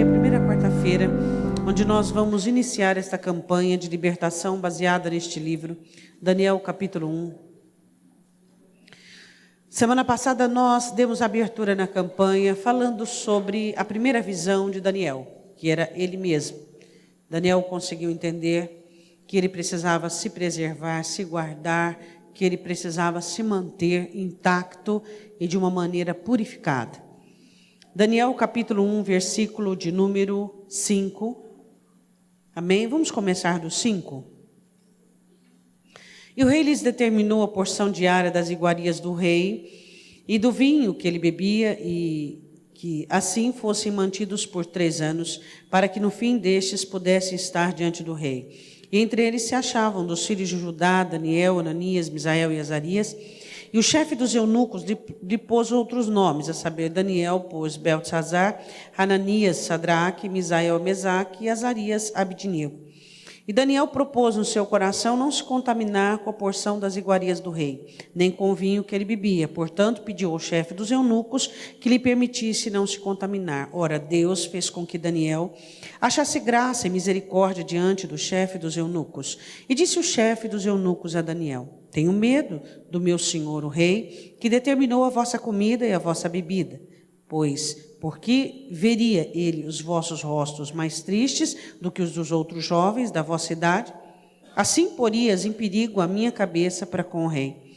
dia, primeira quarta-feira, onde nós vamos iniciar esta campanha de libertação baseada neste livro, Daniel capítulo 1. Semana passada nós demos abertura na campanha falando sobre a primeira visão de Daniel, que era ele mesmo. Daniel conseguiu entender que ele precisava se preservar, se guardar, que ele precisava se manter intacto e de uma maneira purificada. Daniel capítulo 1, versículo de número 5. Amém? Vamos começar do 5. E o rei lhes determinou a porção diária das iguarias do rei e do vinho que ele bebia, e que assim fossem mantidos por 3 anos, para que no fim destes pudessem estar diante do rei. E entre eles se achavam dos filhos de Judá, Daniel, Ananias, Misael e Azarias. E o chefe dos eunucos lhe pôs outros nomes, a saber, Daniel pôs Beltesazar, Hananias, Sadraque, Misael, Mesaque e Azarias, Abidnego. E Daniel propôs no seu coração não se contaminar com a porção das iguarias do rei, nem com o vinho que ele bebia. Portanto, pediu ao chefe dos eunucos que lhe permitisse não se contaminar. Ora, Deus fez com que Daniel achasse graça e misericórdia diante do chefe dos eunucos. E disse o chefe dos eunucos a Daniel: tenho medo do meu senhor o rei, que determinou a vossa comida e a vossa bebida, porque veria ele os vossos rostos mais tristes do que os dos outros jovens da vossa idade? Assim porias em perigo a minha cabeça para com o rei.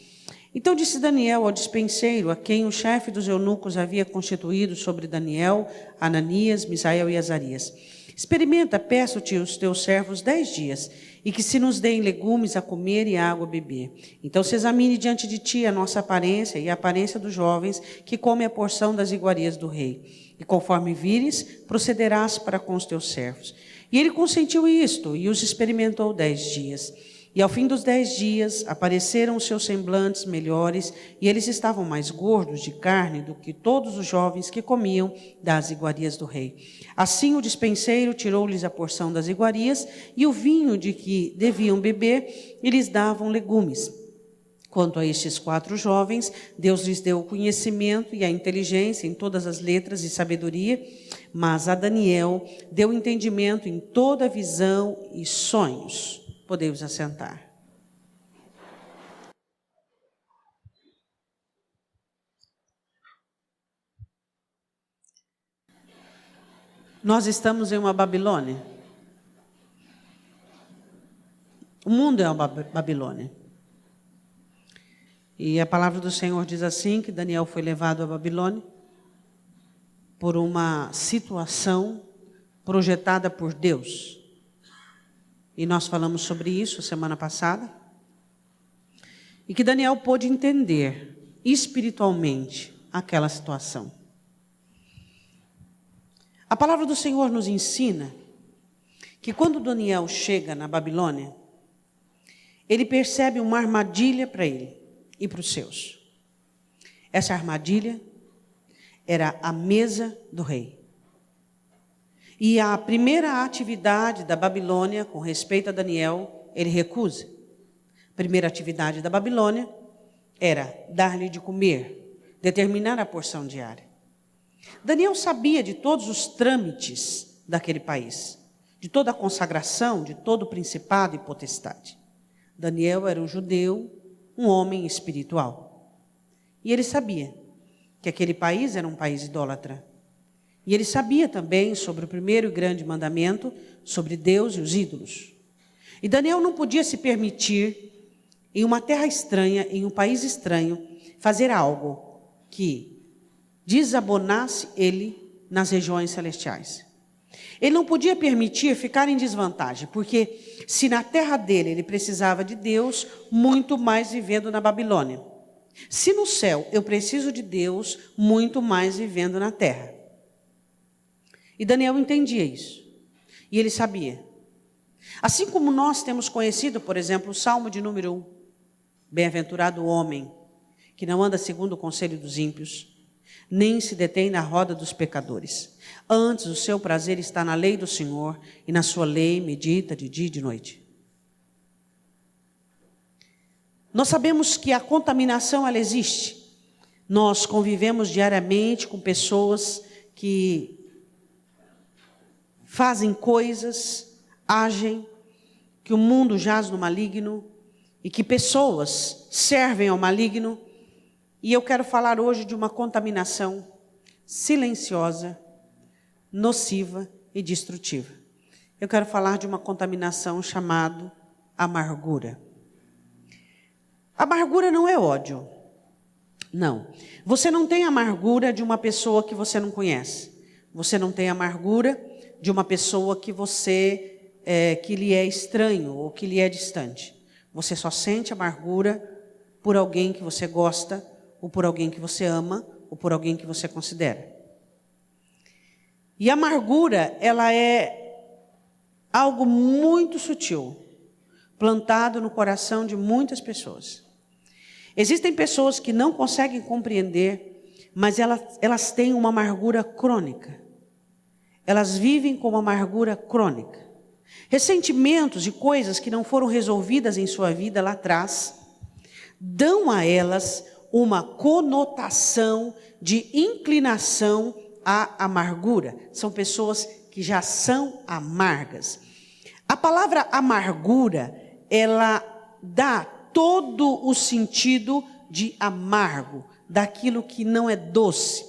Então disse Daniel ao despenseiro, a quem o chefe dos eunucos havia constituído sobre Daniel, Ananias, Misael e Azarias: experimenta, peço-te, os teus servos 10 dias, e que se nos deem legumes a comer e água a beber. Então se examine diante de ti a nossa aparência e a aparência dos jovens que comem a porção das iguarias do rei. E conforme vires, procederás para com os teus servos. E ele consentiu isto, e os experimentou 10 dias. E ao fim dos 10 dias, apareceram os seus semblantes melhores, e eles estavam mais gordos de carne do que todos os jovens que comiam das iguarias do rei. Assim o despenseiro tirou-lhes a porção das iguarias, e o vinho de que deviam beber, e lhes davam legumes. Quanto a estes 4 jovens, Deus lhes deu o conhecimento e a inteligência em todas as letras e sabedoria, mas a Daniel deu entendimento em toda visão e sonhos. Podemos assentar. Nós estamos em uma Babilônia. O mundo é uma Babilônia. E a palavra do Senhor diz assim, que Daniel foi levado à Babilônia por uma situação projetada por Deus. E nós falamos sobre isso semana passada. E que Daniel pôde entender espiritualmente aquela situação. A palavra do Senhor nos ensina que quando Daniel chega na Babilônia, ele percebe uma armadilha para ele e para os seus. Essa armadilha era a mesa do rei. E a primeira atividade da Babilônia, com respeito a Daniel, ele recusa. A primeira atividade da Babilônia era dar-lhe de comer, determinar a porção diária. Daniel sabia de todos os trâmites daquele país, de toda a consagração, de todo o principado e potestade. Daniel era um judeu, um homem espiritual. E ele sabia que aquele país era um país idólatra. E ele sabia também sobre o primeiro e grande mandamento, sobre Deus e os ídolos. E Daniel não podia se permitir, em uma terra estranha, em um país estranho, fazer algo que desabonasse ele nas regiões celestiais. Ele não podia permitir ficar em desvantagem, porque se na terra dele ele precisava de Deus, muito mais vivendo na Babilônia. Se no céu eu preciso de Deus, muito mais vivendo na terra. E Daniel entendia isso. E ele sabia. Assim como nós temos conhecido, por exemplo, o Salmo de número 1. Bem-aventurado o homem que não anda segundo o conselho dos ímpios, nem se detém na roda dos pecadores. Antes o seu prazer está na lei do Senhor, e na sua lei medita de dia e de noite. Nós sabemos que a contaminação ela existe. Nós convivemos diariamente com pessoas que fazem coisas, agem, que o mundo jaz no maligno e que pessoas servem ao maligno. E eu quero falar hoje de uma contaminação silenciosa, nociva e destrutiva. Eu quero falar de uma contaminação chamada amargura. Amargura não é ódio. Não. Você não tem amargura de uma pessoa que você não conhece. Você não tem amargura de uma pessoa que que lhe é estranho ou que lhe é distante. Você só sente amargura por alguém que você gosta, ou por alguém que você ama, ou por alguém que você considera. E a amargura, ela é algo muito sutil, plantado no coração de muitas pessoas. Existem pessoas que não conseguem compreender, mas elas têm uma amargura crônica. Elas vivem com uma amargura crônica. Ressentimentos de coisas que não foram resolvidas em sua vida lá atrás, dão a elas uma conotação de inclinação à amargura. São pessoas que já são amargas. A palavra amargura, ela dá todo o sentido de amargo, daquilo que não é doce.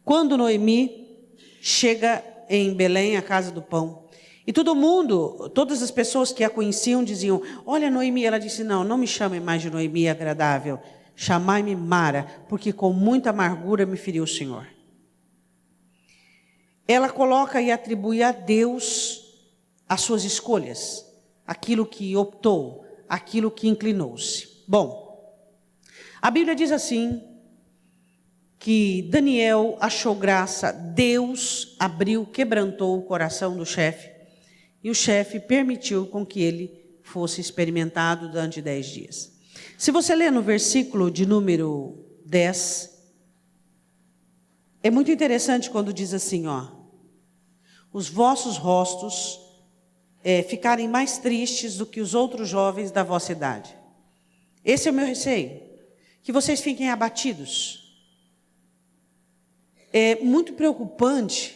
Quando Noemi chega em Belém, a casa do pão, e todo mundo, todas as pessoas que a conheciam diziam: olha Noemi. Ela disse: não me chamem mais de Noemi agradável, chamai-me Mara, porque com muita amargura me feriu o Senhor. Ela coloca e atribui a Deus as suas escolhas, aquilo que optou, aquilo que inclinou-se. Bom, a Bíblia diz assim, que Daniel achou graça, Deus abriu, quebrantou o coração do chefe, e o chefe permitiu com que ele fosse experimentado durante 10 dias. Se você ler no versículo de número 10, é muito interessante quando diz assim, os vossos rostos ficarem mais tristes do que os outros jovens da vossa idade. Esse é o meu receio, que vocês fiquem abatidos. É muito preocupante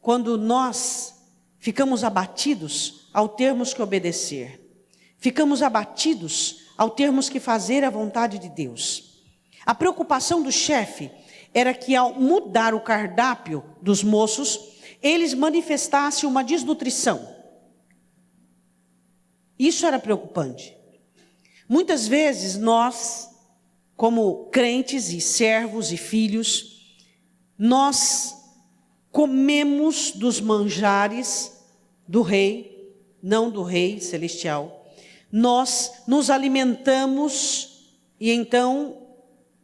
quando nós ficamos abatidos ao termos que obedecer. Ficamos abatidos ao termos que fazer a vontade de Deus. A preocupação do chefe era que, ao mudar o cardápio dos moços, eles manifestassem uma desnutrição. Isso era preocupante. Muitas vezes nós, como crentes e servos e filhos, nós comemos dos manjares do rei, não do rei celestial. Nós nos alimentamos e então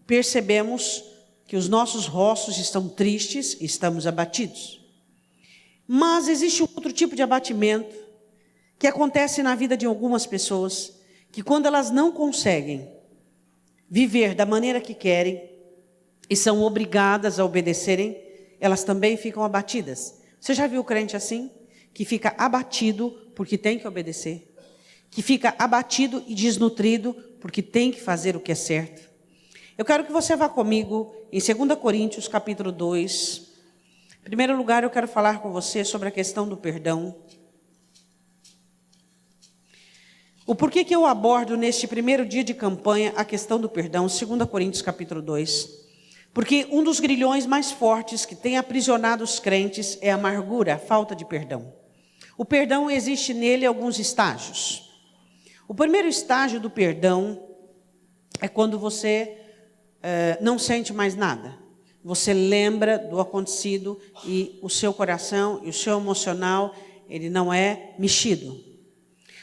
percebemos que os nossos rostos estão tristes e estamos abatidos. Mas existe outro tipo de abatimento que acontece na vida de algumas pessoas, que quando elas não conseguem viver da maneira que querem e são obrigadas a obedecerem, elas também ficam abatidas. Você já viu o crente assim? Que fica abatido porque tem que obedecer, que fica abatido e desnutrido porque tem que fazer o que é certo. Eu quero que você vá comigo em 2 Coríntios capítulo 2. Em primeiro lugar, eu quero falar com você sobre a questão do perdão. O porquê que eu abordo neste primeiro dia de campanha a questão do perdão, 2 Coríntios capítulo 2. Porque um dos grilhões mais fortes que tem aprisionado os crentes é a amargura, a falta de perdão. O perdão, existe nele alguns estágios. O primeiro estágio do perdão é quando você não sente mais nada. Você lembra do acontecido e o seu coração e o seu emocional, ele não é mexido.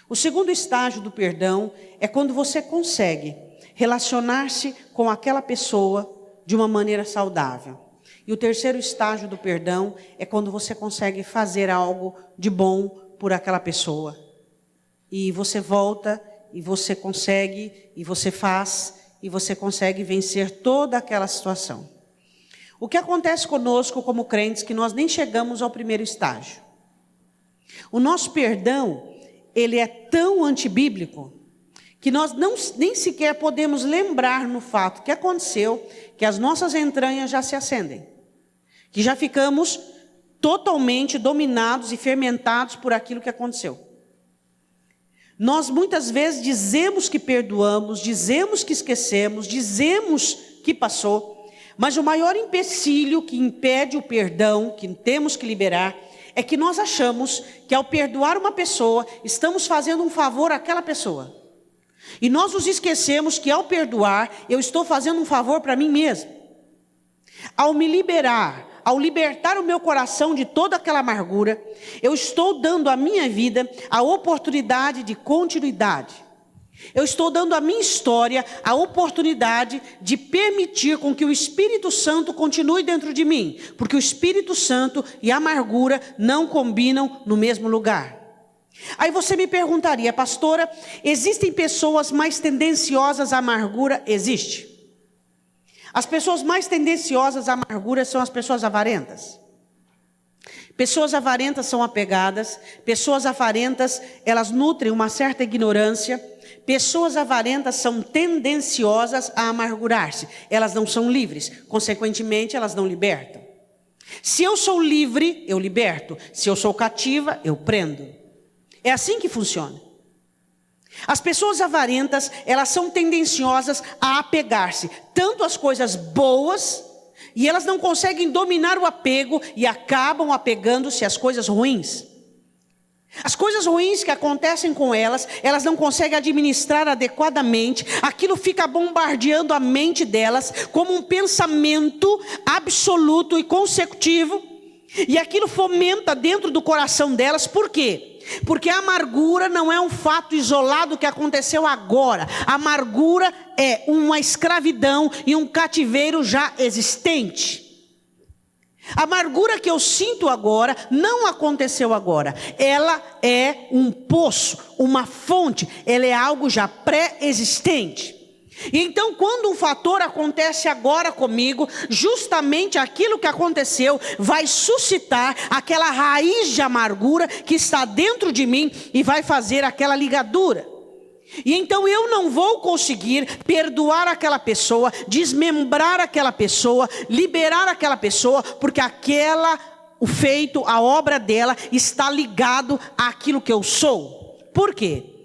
O segundo estágio do perdão é quando você consegue relacionar-se com aquela pessoa de uma maneira saudável. E o terceiro estágio do perdão é quando você consegue fazer algo de bom por aquela pessoa. E você volta, e você consegue, e você faz, e você consegue vencer toda aquela situação. O que acontece conosco como crentes, que nós nem chegamos ao primeiro estágio. O nosso perdão, ele é tão antibíblico, que nós nem sequer podemos lembrar no fato que aconteceu, que as nossas entranhas já se acendem, que já ficamos totalmente dominados e fermentados por aquilo que aconteceu. Nós muitas vezes dizemos que perdoamos, dizemos que esquecemos, dizemos que passou, mas o maior empecilho que impede o perdão, que temos que liberar, é que nós achamos que ao perdoar uma pessoa, estamos fazendo um favor àquela pessoa. E nós nos esquecemos que ao perdoar, eu estou fazendo um favor para mim mesmo. Ao me liberar, ao libertar o meu coração de toda aquela amargura, eu estou dando à minha vida a oportunidade de continuidade. Eu estou dando à minha história a oportunidade de permitir com que o Espírito Santo continue dentro de mim, porque o Espírito Santo e a amargura não combinam no mesmo lugar. Aí você me perguntaria, pastora, existem pessoas mais tendenciosas à amargura? Existe. As pessoas mais tendenciosas à amargura são as pessoas avarentas. Pessoas avarentas são apegadas, pessoas avarentas, elas nutrem uma certa ignorância. Pessoas avarentas são tendenciosas a amargurar-se. Elas não são livres, consequentemente elas não libertam. Se eu sou livre, eu liberto. Se eu sou cativa, eu prendo. É assim que funciona. As pessoas avarentas, elas são tendenciosas a apegar-se tanto às coisas boas, e elas não conseguem dominar o apego e acabam apegando-se às coisas ruins. As coisas ruins que acontecem com elas, elas não conseguem administrar adequadamente, aquilo fica bombardeando a mente delas como um pensamento absoluto e consecutivo, e aquilo fomenta dentro do coração delas. Por quê? Porque a amargura não é um fato isolado que aconteceu agora. A amargura é uma escravidão e um cativeiro já existente. A amargura que eu sinto agora não aconteceu agora. Ela é um poço, uma fonte. Ela é algo já pré-existente. E então, quando um fator acontece agora comigo, justamente aquilo que aconteceu vai suscitar aquela raiz de amargura que está dentro de mim e vai fazer aquela ligadura. E então eu não vou conseguir perdoar aquela pessoa, desmembrar aquela pessoa, liberar aquela pessoa, porque o feito, a obra dela está ligado àquilo que eu sou. Por quê?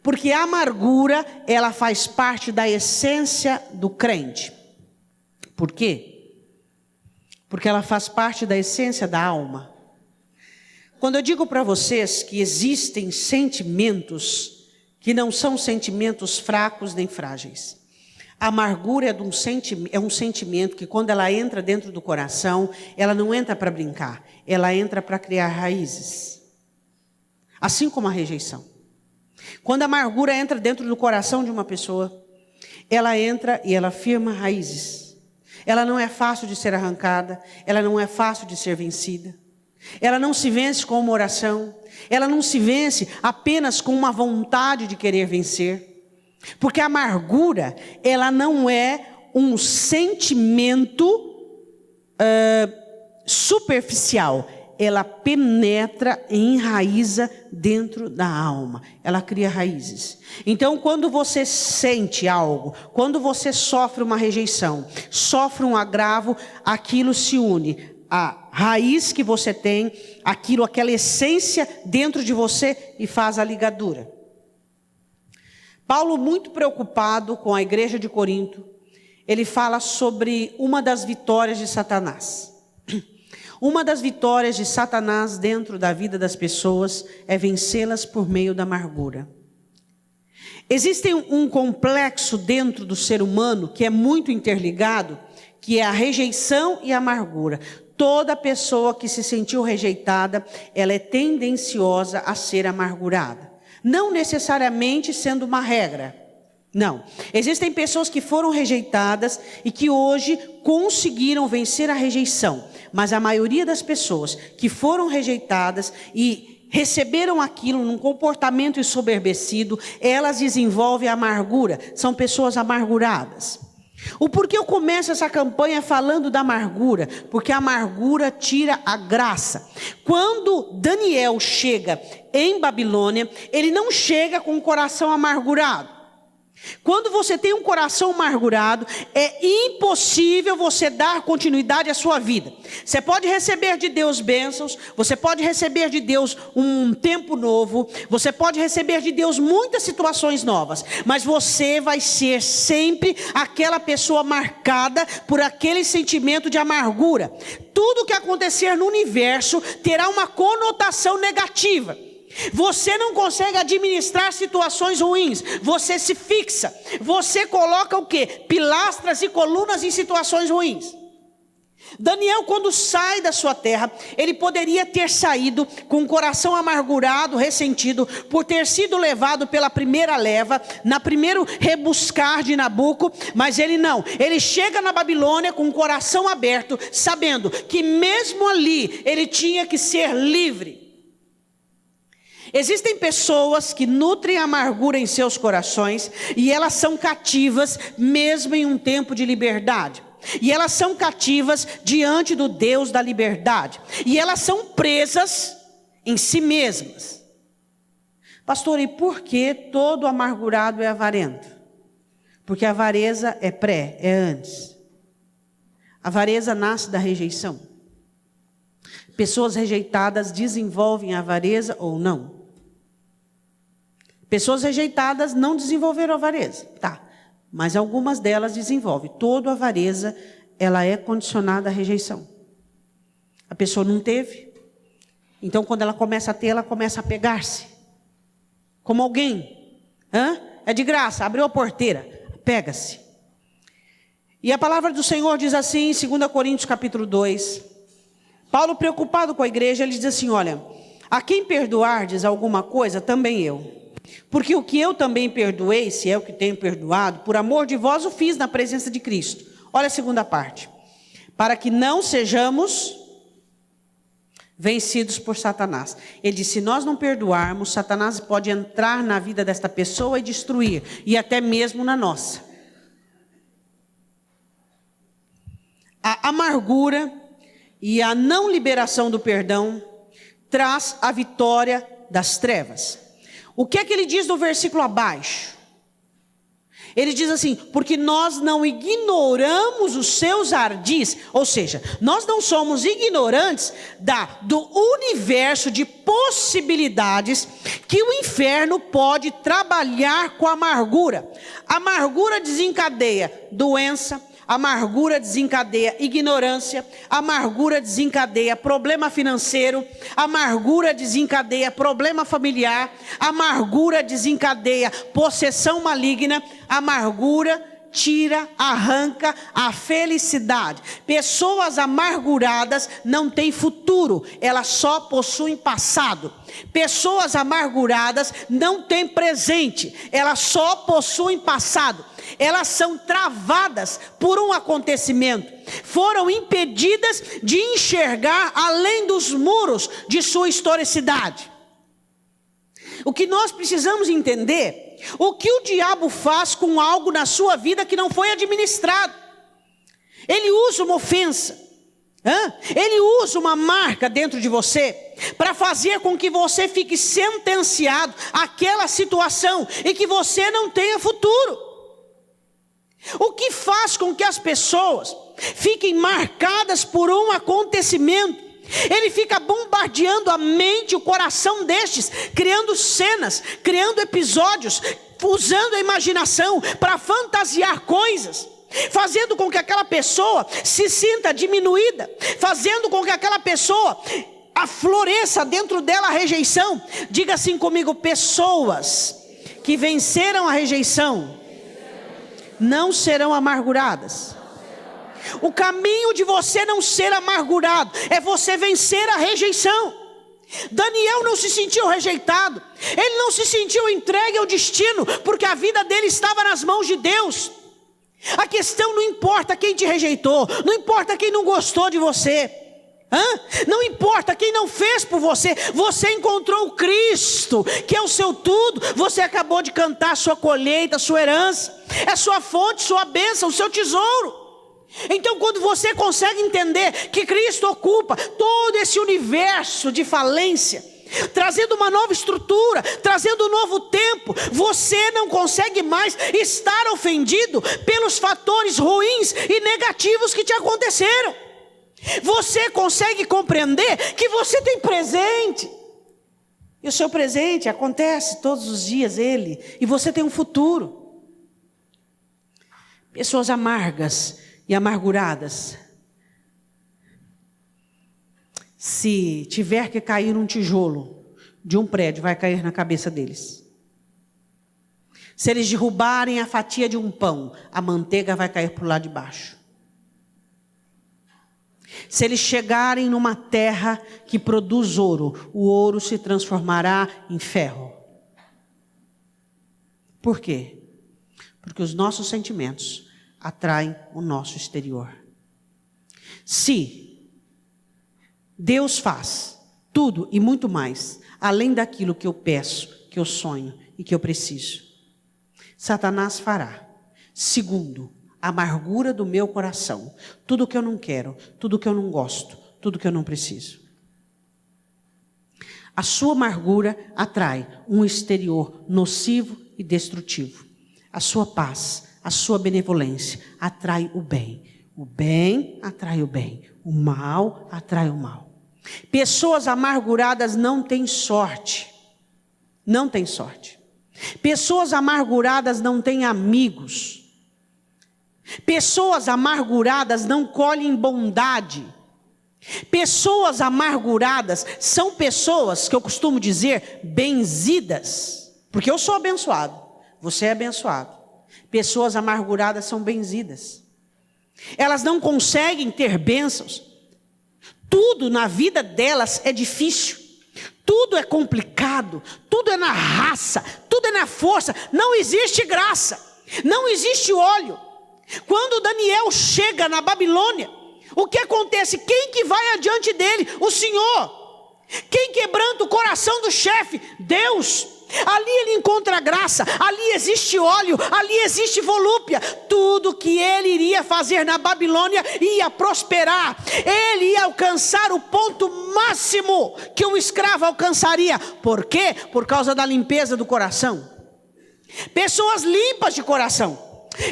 Porque a amargura, ela faz parte da essência do crente. Por quê? Porque ela faz parte da essência da alma. Quando eu digo para vocês que existem sentimentos que não são sentimentos fracos nem frágeis. A amargura é um sentimento que quando ela entra dentro do coração, ela não entra para brincar, ela entra para criar raízes. Assim como a rejeição. Quando a amargura entra dentro do coração de uma pessoa, ela entra e ela firma raízes. Ela não é fácil de ser arrancada, ela não é fácil de ser vencida. Ela não se vence com uma oração, ela não se vence apenas com uma vontade de querer vencer. Porque a amargura, ela não é um sentimento superficial. Ela penetra e enraiza dentro da alma. Ela cria raízes. Então, quando você sente algo, quando você sofre uma rejeição, sofre um agravo, aquilo se une. A raiz que você tem, aquela essência dentro de você e faz a ligadura. Paulo, muito preocupado com a igreja de Corinto, ele fala sobre uma das vitórias de Satanás. Uma das vitórias de Satanás dentro da vida das pessoas é vencê-las por meio da amargura. Existe um complexo dentro do ser humano que é muito interligado, que é a rejeição e a amargura. Toda pessoa que se sentiu rejeitada, ela é tendenciosa a ser amargurada. Não necessariamente sendo uma regra. Não. Existem pessoas que foram rejeitadas e que hoje conseguiram vencer a rejeição. Mas a maioria das pessoas que foram rejeitadas e receberam aquilo num comportamento ensoberbecido, elas desenvolvem amargura. São pessoas amarguradas. O porquê eu começo essa campanha falando da amargura? Porque a amargura tira a graça. Quando Daniel chega em Babilônia, ele não chega com o coração amargurado. Quando você tem um coração amargurado, é impossível você dar continuidade à sua vida. Você pode receber de Deus bênçãos, você pode receber de Deus um tempo novo, você pode receber de Deus muitas situações novas, mas você vai ser sempre aquela pessoa marcada por aquele sentimento de amargura. Tudo que acontecer no universo terá uma conotação negativa. Você não consegue administrar situações ruins, você se fixa, você coloca o quê? Pilastras e colunas em situações ruins. Daniel, quando sai da sua terra, ele poderia ter saído com o coração amargurado, ressentido, por ter sido levado pela primeira leva, na primeiro rebuscar de Nabuco, mas ele não. Ele chega na Babilônia com o coração aberto, sabendo que mesmo ali, ele tinha que ser livre. Existem pessoas que nutrem amargura em seus corações e elas são cativas mesmo em um tempo de liberdade. E elas são cativas diante do Deus da liberdade. E elas são presas em si mesmas. Pastor, e por que todo amargurado é avarento? Porque a avareza é antes. A avareza nasce da rejeição. Pessoas rejeitadas desenvolvem a avareza ou não? Pessoas rejeitadas não desenvolveram avareza, tá? Mas algumas delas desenvolvem. Toda avareza, ela é condicionada à rejeição. A pessoa não teve, então quando ela começa a ter, ela começa a pegar-se. Como alguém, é de graça, abriu a porteira, pega-se. E a palavra do Senhor diz assim, em 2 Coríntios capítulo 2, Paulo preocupado com a igreja, ele diz assim, olha, a quem perdoardes alguma coisa, também eu. Porque o que eu também perdoei, se é o que tenho perdoado, por amor de vós o fiz na presença de Cristo. Olha a segunda parte. Para que não sejamos vencidos por Satanás. Ele diz, se nós não perdoarmos, Satanás pode entrar na vida desta pessoa e destruir, e até mesmo na nossa. A amargura e a não liberação do perdão traz a vitória das trevas. O que é que ele diz no versículo abaixo? Ele diz assim, porque nós não ignoramos os seus ardis, ou seja, nós não somos ignorantes do universo de possibilidades que o inferno pode trabalhar com a amargura. A amargura desencadeia doença, a amargura desencadeia ignorância, a amargura desencadeia problema financeiro, a amargura desencadeia problema familiar, a amargura desencadeia possessão maligna, a amargura tira, arranca a felicidade. Pessoas amarguradas não têm futuro, elas só possuem passado. Pessoas amarguradas não têm presente, elas só possuem passado. Elas são travadas por um acontecimento, foram impedidas de enxergar além dos muros de sua historicidade. O que nós precisamos entender, o que o diabo faz com algo na sua vida que não foi administrado. Ele usa uma ofensa, ele usa uma marca dentro de você, para fazer com que você fique sentenciado àquela situação, e que você não tenha futuro. O que faz com que as pessoas fiquem marcadas por um acontecimento? Ele fica bombardeando a mente, o coração destes, criando cenas, criando episódios, usando a imaginação para fantasiar coisas, fazendo com que aquela pessoa se sinta diminuída, fazendo com que aquela pessoa afloresça dentro dela a rejeição. Diga assim comigo, pessoas que venceram a rejeição não serão amarguradas. O caminho de você não ser amargurado é você vencer a rejeição. Daniel não se sentiu rejeitado, ele não se sentiu entregue ao destino, porque a vida dele estava nas mãos de Deus. A questão não importa quem te rejeitou, não importa quem não gostou de você, não importa quem não fez por você. Você encontrou o Cristo, que é o seu tudo. Você acabou de cantar a sua colheita, a sua herança, é sua fonte, sua bênção, o seu tesouro. Então quando você consegue entender que Cristo ocupa todo esse universo de falência, trazendo uma nova estrutura, trazendo um novo tempo. Você não consegue mais estar ofendido pelos fatores ruins e negativos que te aconteceram. Você consegue compreender que você tem presente. E o seu presente acontece todos os dias, e você tem um futuro. Pessoas amargas e amarguradas, se tiver que cair um tijolo de um prédio, vai cair na cabeça deles. Se eles derrubarem a fatia de um pão, a manteiga vai cair para o lado de baixo. Se eles chegarem numa terra que produz ouro, o ouro se transformará em ferro. Por quê? Porque os nossos sentimentos atraem o nosso exterior. Se Deus faz tudo e muito mais, além daquilo que eu peço, que eu sonho e que eu preciso, Satanás fará, segundo a amargura do meu coração, tudo que eu não quero, tudo que eu não gosto, tudo que eu não preciso. A sua amargura atrai um exterior nocivo e destrutivo. A sua paz, a sua benevolência atrai o bem. O bem atrai o bem. O mal atrai o mal. Pessoas amarguradas não têm sorte. Não têm sorte. Pessoas amarguradas não têm amigos. Pessoas amarguradas não colhem bondade. Pessoas amarguradas são pessoas que eu costumo dizer benzidas. Porque eu sou abençoado, você é abençoado. Pessoas amarguradas são benzidas. Elas não conseguem ter bênçãos. Tudo na vida delas é difícil. Tudo é complicado. Tudo é na raça. Tudo é na força. Não existe graça. Não existe óleo. Quando Daniel chega na Babilônia, o que acontece? Quem que vai adiante dele? O Senhor. Quem quebranta o coração do chefe? Deus. Ali ele encontra graça, ali existe óleo, ali existe volúpia. Tudo que ele iria fazer na Babilônia ia prosperar. Ele ia alcançar o ponto máximo que um escravo alcançaria. Por quê? Por causa da limpeza do coração. Pessoas limpas de coração,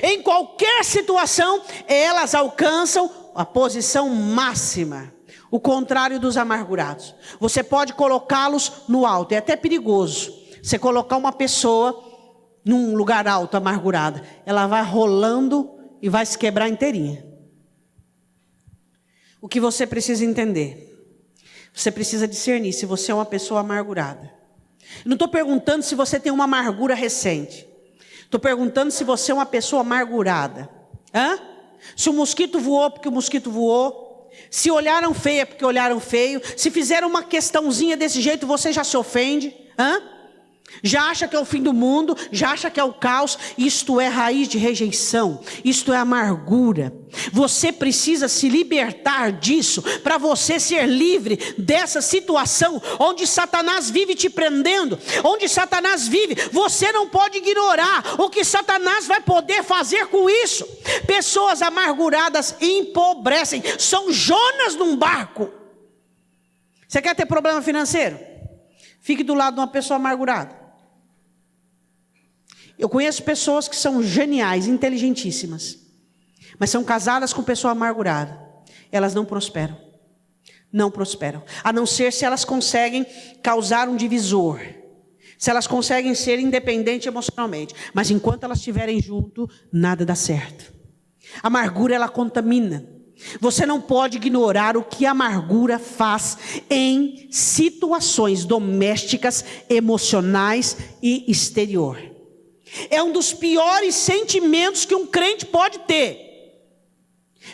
em qualquer situação, elas alcançam a posição máxima. O contrário dos amargurados. Você pode colocá-los no alto, é até perigoso. Você colocar uma pessoa num lugar alto, amargurada, ela vai rolando e vai se quebrar inteirinha. O que você precisa entender? Você precisa discernir se você é uma pessoa amargurada. Eu não estou perguntando se você tem uma amargura recente. Estou perguntando se você é uma pessoa amargurada. Se o mosquito voou porque o mosquito voou. Se olharam feio é porque olharam feio. Se fizeram uma questãozinha desse jeito, você já se ofende. Já acha que é o fim do mundo, já acha que é o caos. Isto é raiz de rejeição, isto é amargura. Você precisa se libertar disso, para você ser livre dessa situação, onde Satanás vive te prendendo, onde Satanás vive. Você não pode ignorar o que Satanás vai poder fazer com isso. Pessoas amarguradas empobrecem, são Jonas num barco. Você quer ter problema financeiro? Fique do lado de uma pessoa amargurada. Eu conheço pessoas que são geniais, inteligentíssimas, mas são casadas com pessoa amargurada. Elas não prosperam. Não prosperam. A não ser se elas conseguem causar um divisor. Se elas conseguem ser independentes emocionalmente. Mas enquanto elas estiverem junto, nada dá certo. A amargura, ela contamina. Você não pode ignorar o que a amargura faz em situações domésticas, emocionais e exterior. É um dos piores sentimentos que um crente pode ter.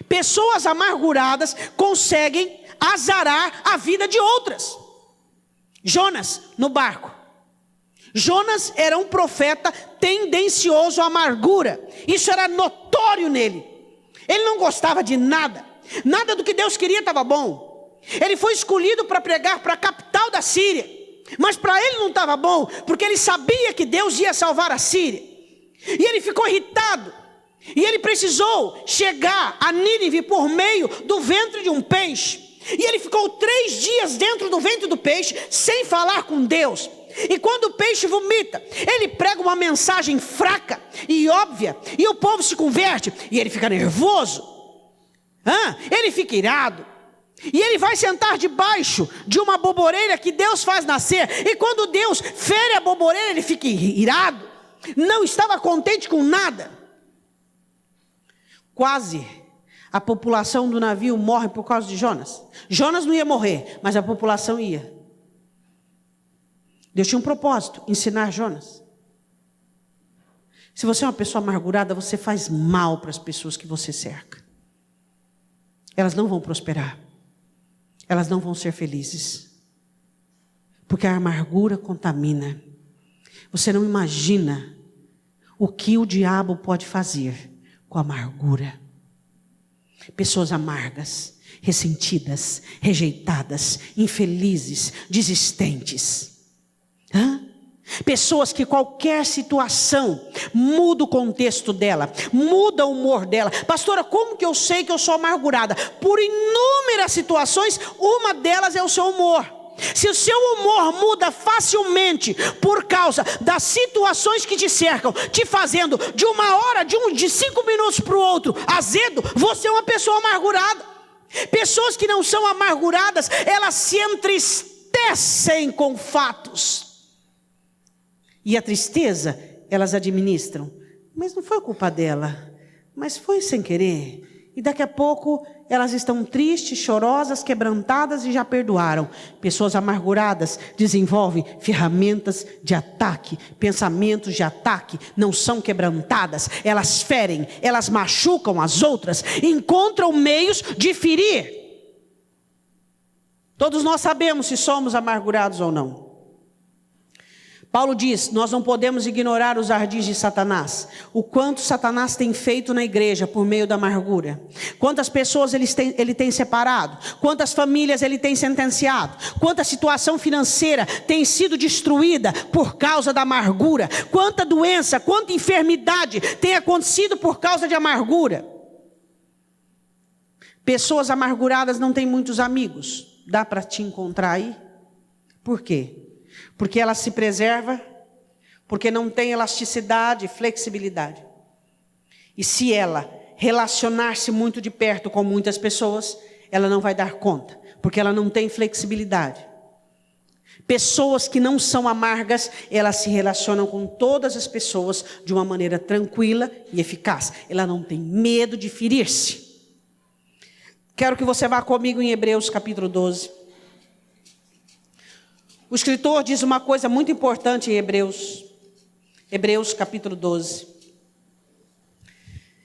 Pessoas amarguradas conseguem azarar a vida de outras. Jonas no barco. Jonas era um profeta tendencioso à amargura. Isso era notório nele. Ele não gostava de nada. Nada do que Deus queria estava bom. Ele foi escolhido para pregar para a capital da Síria. Mas para ele não estava bom, porque ele sabia que Deus ia salvar a Síria. E ele ficou irritado. E ele precisou chegar a Nínive por meio do ventre de um peixe. E ele ficou 3 dias dentro do ventre do peixe, sem falar com Deus. E quando o peixe vomita, ele prega uma mensagem fraca e óbvia, e o povo se converte, e ele fica nervoso, ele fica irado, e ele vai sentar debaixo de uma boboreira que Deus faz nascer, e quando Deus fere a boboreira, ele fica irado, não estava contente com nada. Quase a população do navio morre por causa de Jonas. Jonas não ia morrer, mas a população ia. Deus tinha um propósito, ensinar Jonas. Se você é uma pessoa amargurada, você faz mal para as pessoas que você cerca. Elas não vão prosperar. Elas não vão ser felizes. Porque a amargura contamina. Você não imagina o que o diabo pode fazer com a amargura. Pessoas amargas, ressentidas, rejeitadas, infelizes, desistentes. Pessoas que qualquer situação muda o contexto dela, muda o humor dela. Pastora, como que eu sei que eu sou amargurada? Por inúmeras situações, uma delas é o seu humor. Se o seu humor muda facilmente por causa das situações que te cercam, te fazendo de uma hora, de 5 minutos para o outro, azedo, você é uma pessoa amargurada. Pessoas que não são amarguradas, elas se entristecem com fatos. E a tristeza, elas administram. Mas não foi culpa dela, mas foi sem querer. E daqui a pouco elas estão tristes, chorosas, quebrantadas e já perdoaram. Pessoas amarguradas desenvolvem ferramentas de ataque, pensamentos de ataque, não são quebrantadas, elas ferem, elas machucam as outras, encontram meios de ferir. Todos nós sabemos se somos amargurados ou não. Paulo diz, nós não podemos ignorar os ardis de Satanás. O quanto Satanás tem feito na igreja por meio da amargura. Quantas pessoas ele tem separado. Quantas famílias ele tem sentenciado. Quanta situação financeira tem sido destruída por causa da amargura. Quanta doença, quanta enfermidade tem acontecido por causa de amargura. Pessoas amarguradas não têm muitos amigos. Dá para te encontrar aí? Por quê? Porque ela se preserva, porque não tem elasticidade, flexibilidade. E se ela relacionar-se muito de perto com muitas pessoas, ela não vai dar conta, porque ela não tem flexibilidade. Pessoas que não são amargas, elas se relacionam com todas as pessoas de uma maneira tranquila e eficaz. Ela não tem medo de ferir-se. Quero que você vá comigo em Hebreus capítulo 12. O escritor diz uma coisa muito importante em Hebreus capítulo 12.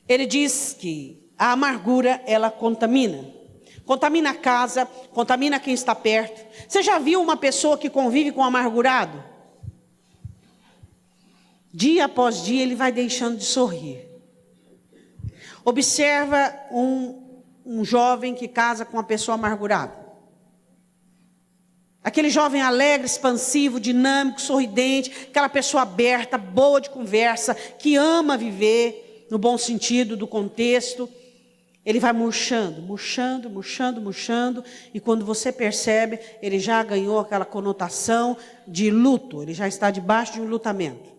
Ele diz que a amargura, ela contamina. Contamina a casa, contamina quem está perto. Você já viu uma pessoa que convive com um amargurado? Dia após dia ele vai deixando de sorrir. Observa um jovem que casa com uma pessoa amargurada. Aquele jovem alegre, expansivo, dinâmico, sorridente, aquela pessoa aberta, boa de conversa, que ama viver, no bom sentido do contexto. Ele vai murchando, e quando você percebe, ele já ganhou aquela conotação de luto, ele já está debaixo de um lutamento.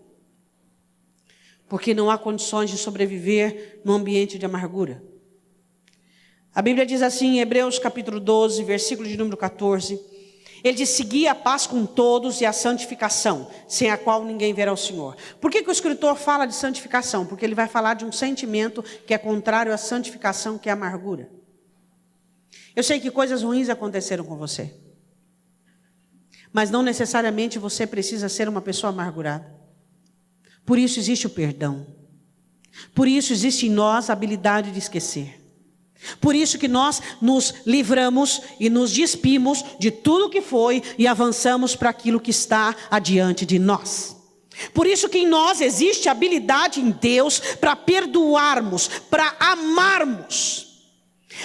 Porque não há condições de sobreviver num ambiente de amargura. A Bíblia diz assim, em Hebreus capítulo 12, versículo de número 14... Ele diz, segui a paz com todos e a santificação, sem a qual ninguém verá o Senhor. Por que o escritor fala de santificação? Porque ele vai falar de um sentimento que é contrário à santificação, que é a amargura. Eu sei que coisas ruins aconteceram com você. Mas não necessariamente você precisa ser uma pessoa amargurada. Por isso existe o perdão. Por isso existe em nós a habilidade de esquecer. Por isso que nós nos livramos e nos despimos de tudo que foi e avançamos para aquilo que está adiante de nós. Por isso que em nós existe a habilidade em Deus para perdoarmos, para amarmos.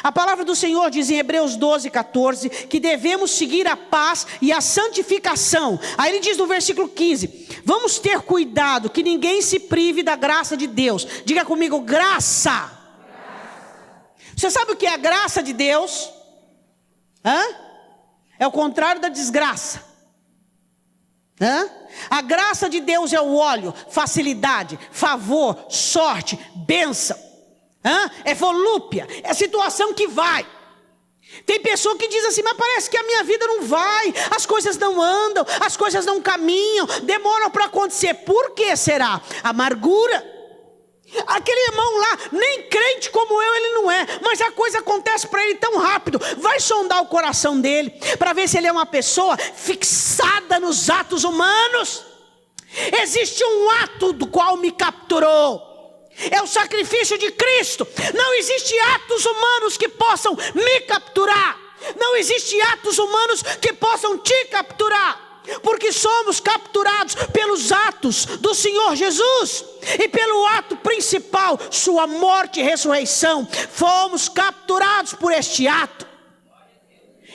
A palavra do Senhor diz em Hebreus 12, 14, que devemos seguir a paz e a santificação. Aí ele diz no versículo 15, vamos ter cuidado que ninguém se prive da graça de Deus. Diga comigo, graça. Você sabe o que é a graça de Deus? É o contrário da desgraça. A graça de Deus é o óleo, facilidade, favor, sorte, bênção. É volúpia, é situação que vai. Tem pessoa que diz assim, mas parece que a minha vida não vai, as coisas não andam, as coisas não caminham, demoram para acontecer. Por que será? Amargura. Aquele irmão lá, nem crente como eu ele não é, mas a coisa acontece para ele tão rápido. Vai sondar o coração dele, para ver se ele é uma pessoa fixada nos atos humanos. Existe um ato do qual me capturou, é o sacrifício de Cristo. Não existe atos humanos que possam me capturar. Não existe atos humanos que possam te capturar. Porque somos capturados pelos atos do Senhor Jesus. E pelo ato principal, sua morte e ressurreição. Fomos capturados por este ato.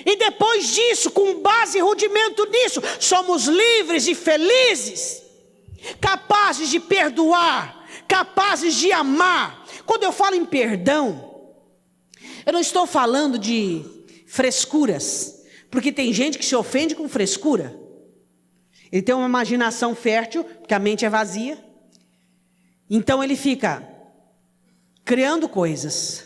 E depois disso, com base e rudimento nisso, somos livres e felizes. Capazes de perdoar, capazes de amar. Quando eu falo em perdão, eu não estou falando de frescuras, porque tem gente que se ofende com frescura. Ele tem uma imaginação fértil, porque a mente é vazia. Então ele fica criando coisas,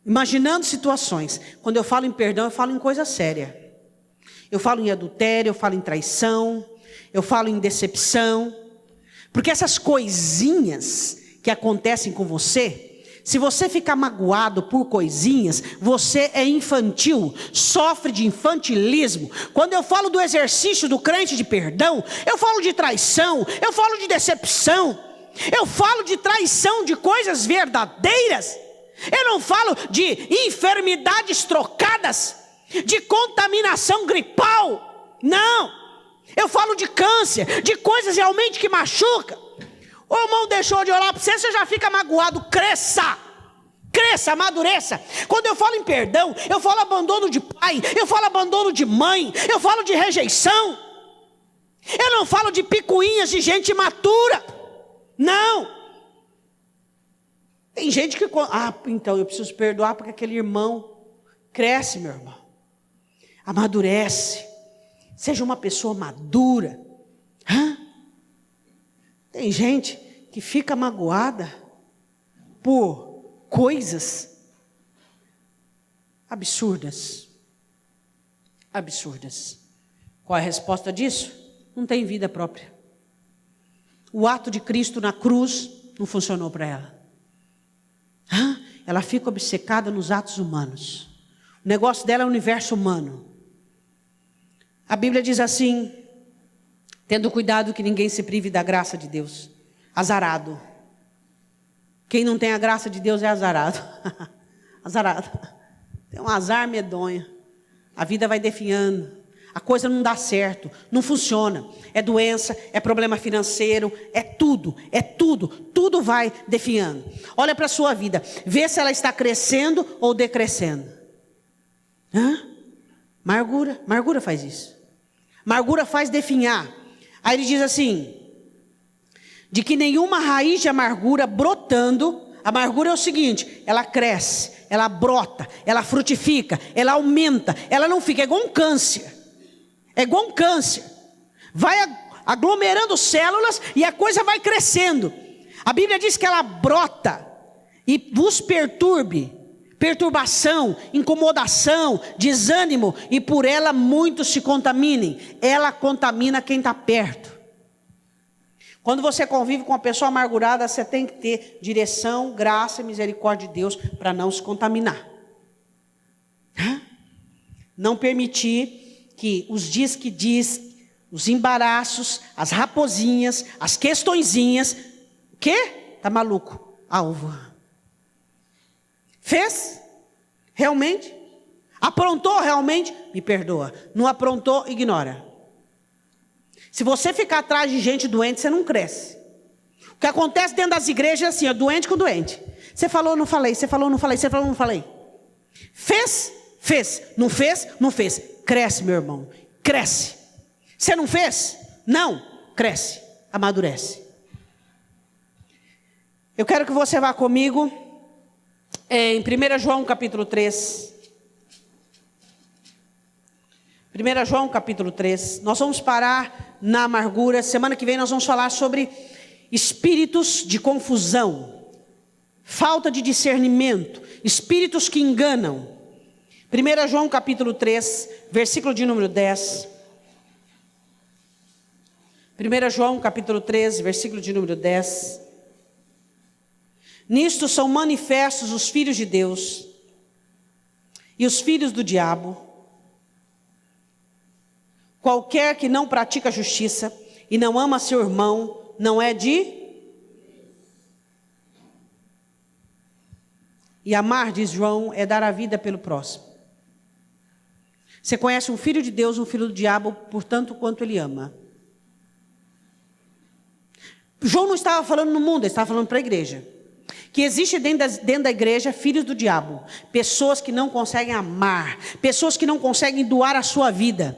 imaginando situações. Quando eu falo em perdão, eu falo em coisa séria. Eu falo em adultério, eu falo em traição, eu falo em decepção. Porque essas coisinhas que acontecem com você, se você ficar magoado por coisinhas, você é infantil, sofre de infantilismo. Quando eu falo do exercício do crente de perdão, eu falo de traição, eu falo de decepção, eu falo de traição de coisas verdadeiras. Eu não falo de enfermidades trocadas, de contaminação gripal, não. Eu falo de câncer, de coisas realmente que machucam. O irmão deixou de orar para você, você já fica magoado. Cresça, amadureça. Quando eu falo em perdão, eu falo abandono de pai, eu falo abandono de mãe, eu falo de rejeição. Eu não falo de picuinhas de gente imatura, não. Tem gente que, então eu preciso perdoar porque aquele irmão cresce, meu irmão. Amadurece. Seja uma pessoa madura. Tem gente que fica magoada por coisas absurdas. Absurdas. Qual é a resposta disso? Não tem vida própria. O ato de Cristo na cruz não funcionou para ela. Ela fica obcecada nos atos humanos. O negócio dela é o universo humano. A Bíblia diz assim: tendo cuidado que ninguém se prive da graça de Deus. Azarado. Quem não tem a graça de Deus é azarado. Azarado. Tem um azar medonho. A vida vai definhando. A coisa não dá certo. Não funciona. É doença, é problema financeiro, é tudo. Tudo vai definhando. Olha para a sua vida. Vê se ela está crescendo ou decrescendo. Amargura faz isso. Amargura faz definhar. Aí ele diz assim: de que nenhuma raiz de amargura brotando. Amargura é o seguinte: ela cresce, ela brota, ela frutifica, ela aumenta, ela não fica, é igual um câncer. É igual um câncer. Vai aglomerando células e a coisa vai crescendo. A Bíblia diz que ela brota e vos perturbe. Perturbação, incomodação, desânimo, e por ela muitos se contaminem. Ela contamina quem está perto. Quando você convive com uma pessoa amargurada, você tem que ter direção, graça e misericórdia de Deus para não se contaminar. Não permitir que os diz que diz, os embaraços, as raposinhas, as questõezinhas, o quê? Tá maluco? Alvo. Fez? Realmente? Aprontou realmente? Me perdoa. Não aprontou? Ignora. Se você ficar atrás de gente doente, você não cresce. O que acontece dentro das igrejas é assim, doente com doente. Você falou, não falei. Você falou, não falei. Você falou, não falei. Fez? Fez. Não fez? Não fez. Cresce, meu irmão. Cresce. Você não fez? Não. Cresce. Amadurece. Eu quero que você vá comigo em 1 João capítulo 3. 1 João capítulo 3, nós vamos parar na amargura. Semana que vem nós vamos falar sobre espíritos de confusão, falta de discernimento, espíritos que enganam. 1 João capítulo 3, versículo de número 10. 1 João capítulo 3, versículo de número 10. Nisto são manifestos os filhos de Deus e os filhos do diabo. Qualquer que não pratica a justiça e não ama seu irmão, não é de... E amar, diz João, é dar a vida pelo próximo. Você conhece um filho de Deus, um filho do diabo, portanto, quanto ele ama. João não estava falando no mundo, ele estava falando para a igreja. Que existe dentro da igreja filhos do diabo. Pessoas que não conseguem amar. Pessoas que não conseguem doar a sua vida.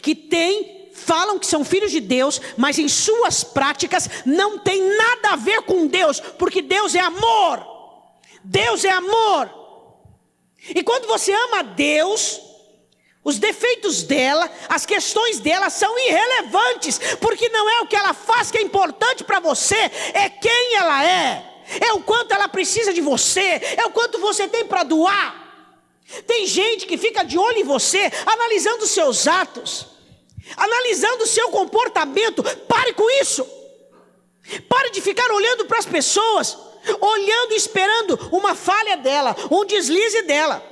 Que falam que são filhos de Deus, mas em suas práticas não tem nada a ver com Deus. Porque Deus é amor. Deus é amor. E quando você ama a Deus, os defeitos dela, as questões dela são irrelevantes. Porque não é o que ela faz que é importante para você, é quem ela é. É o quanto ela precisa de você, é o quanto você tem para doar. Tem gente que fica de olho em você, analisando os seus atos, analisando o seu comportamento. Pare com isso. Pare de ficar olhando para as pessoas, olhando e esperando uma falha dela, um deslize dela.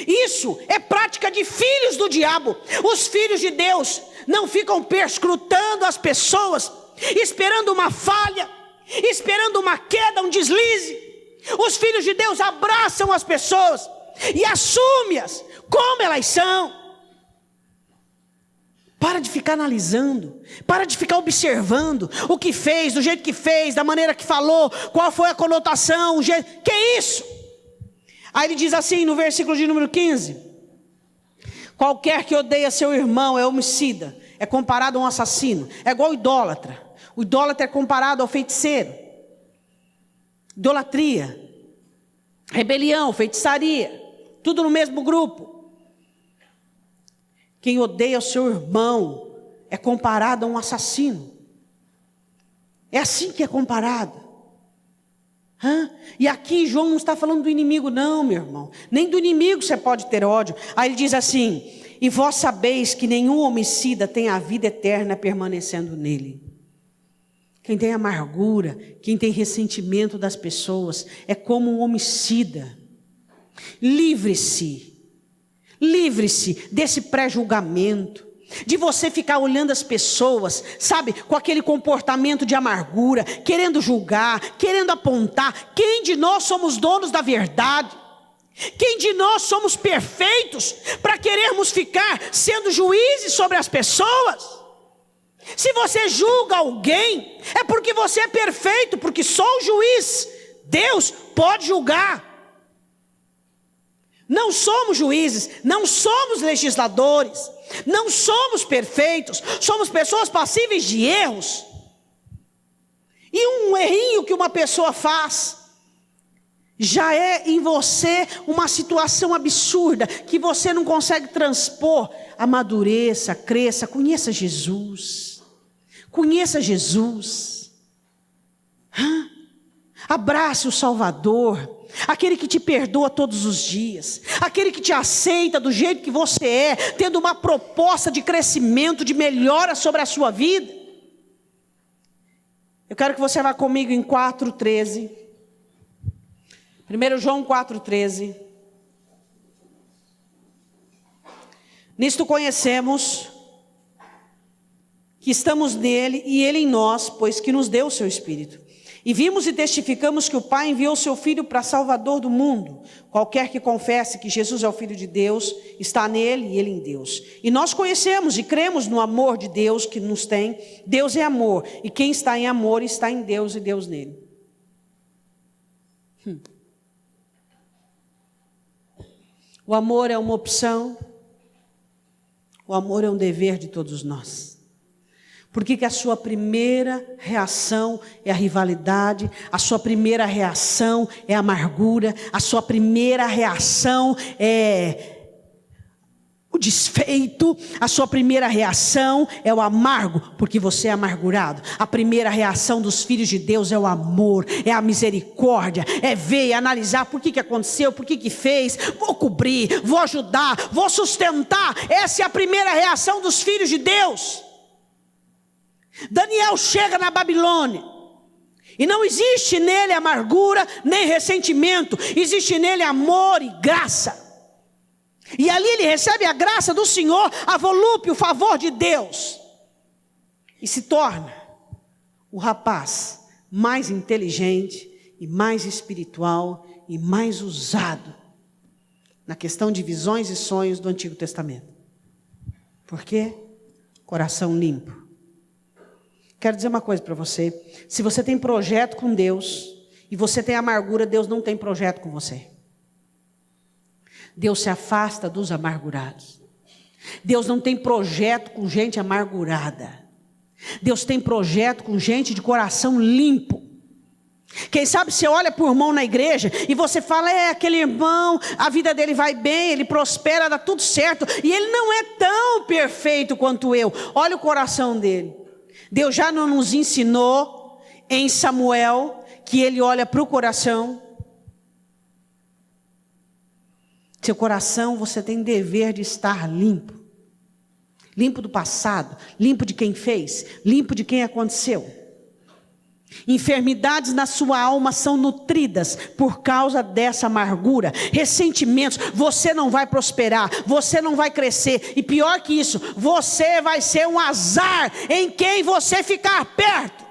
Isso é prática de filhos do diabo. Os filhos de Deus não ficam perscrutando as pessoas, esperando uma falha, esperando uma queda, um deslize. Os filhos de Deus abraçam as pessoas e assume-as como elas são. Para de ficar analisando, para de ficar observando o que fez, do jeito que fez, da maneira que falou, qual foi a conotação, o jeito. Que isso? Aí ele diz assim no versículo de número 15: qualquer que odeia seu irmão é homicida, é comparado a um assassino, é igual ao idólatra. O idólatra é comparado ao feiticeiro. Idolatria, rebelião, feitiçaria, tudo no mesmo grupo. Quem odeia o seu irmão é comparado a um assassino. É assim que é comparado. E aqui João não está falando do inimigo não, meu irmão. Nem do inimigo você pode ter ódio. Aí ele diz assim: e vós sabeis que nenhum homicida tem a vida eterna permanecendo nele. Quem tem amargura, quem tem ressentimento das pessoas, é como um homicida. Livre-se desse pré-julgamento, de você ficar olhando as pessoas, sabe, com aquele comportamento de amargura, querendo julgar, querendo apontar. Quem de nós somos donos da verdade? Quem de nós somos perfeitos para querermos ficar sendo juízes sobre as pessoas? Se você julga alguém, é porque você é perfeito, porque só o juiz, Deus, pode julgar. Não somos juízes, não somos legisladores, não somos perfeitos, somos pessoas passíveis de erros. E um errinho que uma pessoa faz já é em você uma situação absurda, que você não consegue transpor. Amadureça, cresça, conheça Jesus. Conheça Jesus. Abrace o Salvador, aquele que te perdoa todos os dias, aquele que te aceita do jeito que você é, tendo uma proposta de crescimento, de melhora sobre a sua vida. Eu quero que você vá comigo em 4:13. 1 João 4:13. Nisto conhecemos que estamos nele e ele em nós, pois que nos deu o seu Espírito. E vimos e testificamos que o Pai enviou o seu Filho para Salvador do mundo. Qualquer que confesse que Jesus é o Filho de Deus, está nele e ele em Deus. E nós conhecemos e cremos no amor de Deus que nos tem. Deus é amor, e quem está em amor está em Deus e Deus nele. O amor é uma opção. O amor é um dever de todos nós. Por que a sua primeira reação é a rivalidade? A sua primeira reação é a amargura? A sua primeira reação é o desfeito, a sua primeira reação é o amargo, porque você é amargurado. A primeira reação dos filhos de Deus é o amor, é a misericórdia, é ver e analisar por que aconteceu, por que fez, vou cobrir, vou ajudar, vou sustentar. Essa é a primeira reação dos filhos de Deus. Daniel chega na Babilônia, e não existe nele amargura, nem ressentimento, existe nele amor e graça. E ali ele recebe a graça do Senhor, a volúpia, o favor de Deus. E se torna o rapaz mais inteligente e mais espiritual e mais usado na questão de visões e sonhos do Antigo Testamento. Por quê? Coração limpo. Quero dizer uma coisa para você. Se você tem projeto com Deus e você tem amargura, Deus não tem projeto com você. Deus se afasta dos amargurados. Deus não tem projeto com gente amargurada. Deus tem projeto com gente de coração limpo. Quem sabe você olha para o irmão na igreja e você fala, aquele irmão, a vida dele vai bem, ele prospera, dá tudo certo. E ele não é tão perfeito quanto eu. Olha o coração dele. Deus já não nos ensinou em Samuel que ele olha para o coração. Seu coração, você tem dever de estar limpo. Limpo do passado, limpo de quem fez, limpo de quem aconteceu. Enfermidades na sua alma são nutridas por causa dessa amargura. Ressentimentos, você não vai prosperar, você não vai crescer. E pior que isso, você vai ser um azar em quem você ficar perto.